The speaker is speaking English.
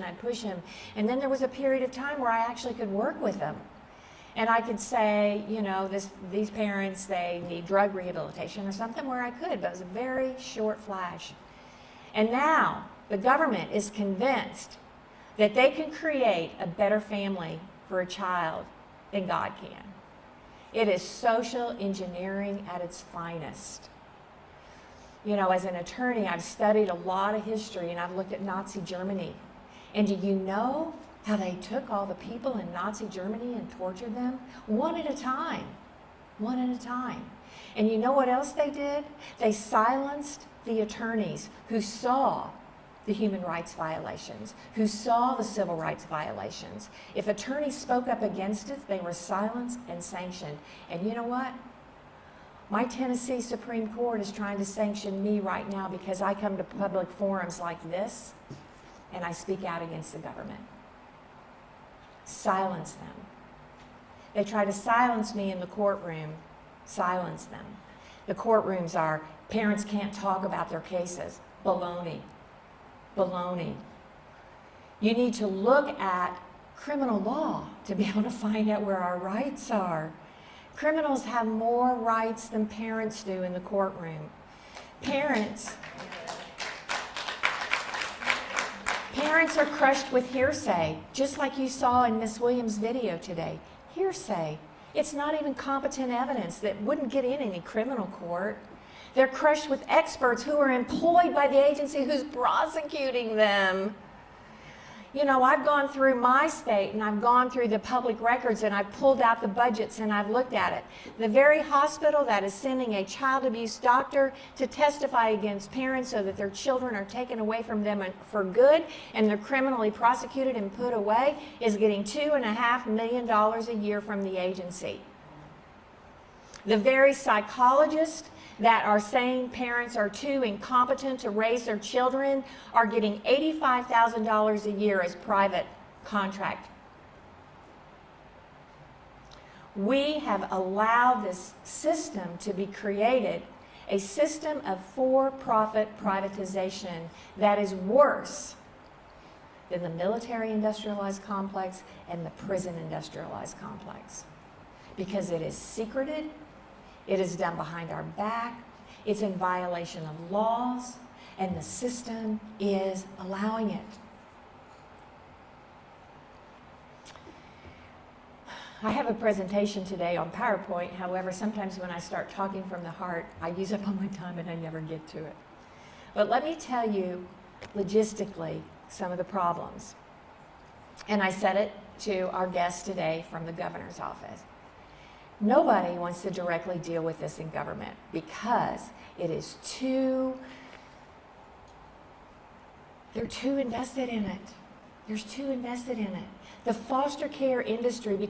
I'd push him. And then there was a period of time where I actually could work with him. And I could say, you know, these parents, they need drug rehabilitation or something, where I could, but it was a very short flash. And now the government is convinced that they can create a better family for a child than God can. It is social engineering at its finest. You know, as an attorney, I've studied a lot of history, and I've looked at Nazi Germany. And do you know how they took all the people in Nazi Germany and tortured them? One at a time. One at a time. And you know what else they did? They silenced the attorneys who saw the human rights violations, who saw the civil rights violations. If attorneys spoke up against it, they were silenced and sanctioned. And you know what? My Tennessee Supreme Court is trying to sanction me right now because I come to public forums like this and I speak out against the government. Silence them. They try to silence me in the courtroom. Silence them. The courtrooms are, parents can't talk about their cases. Baloney. Baloney. You need to look at criminal law to be able to find out where our rights are. Criminals have more rights than parents do in the courtroom. Parents are crushed with hearsay, just like you saw in Miss Williams' video today. Hearsay. It's not even competent evidence that wouldn't get in any criminal court. They're crushed with experts who are employed by the agency who's prosecuting them. You know, I've gone through my state and I've gone through the public records and I've pulled out the budgets and I've looked at it. The very hospital that is sending a child abuse doctor to testify against parents so that their children are taken away from them for good and they're criminally prosecuted and put away is getting $2.5 million a year from the agency. The very psychologists that are saying parents are too incompetent to raise their children are getting $85,000 a year as private contract. We have allowed this system to be created, a system of for-profit privatization that is worse than the military industrialized complex and the prison industrialized complex, because it is secreted. It is done behind our back. It's in violation of laws, and the system is allowing it. I have a presentation today on PowerPoint. However, sometimes when I start talking from the heart, I use up all my time and I never get to it. But let me tell you logistically some of the problems. And I said it to our guest today from the governor's office. Nobody wants to directly deal with this in government because it is they're too invested in it. They're too invested in it. The foster care industry between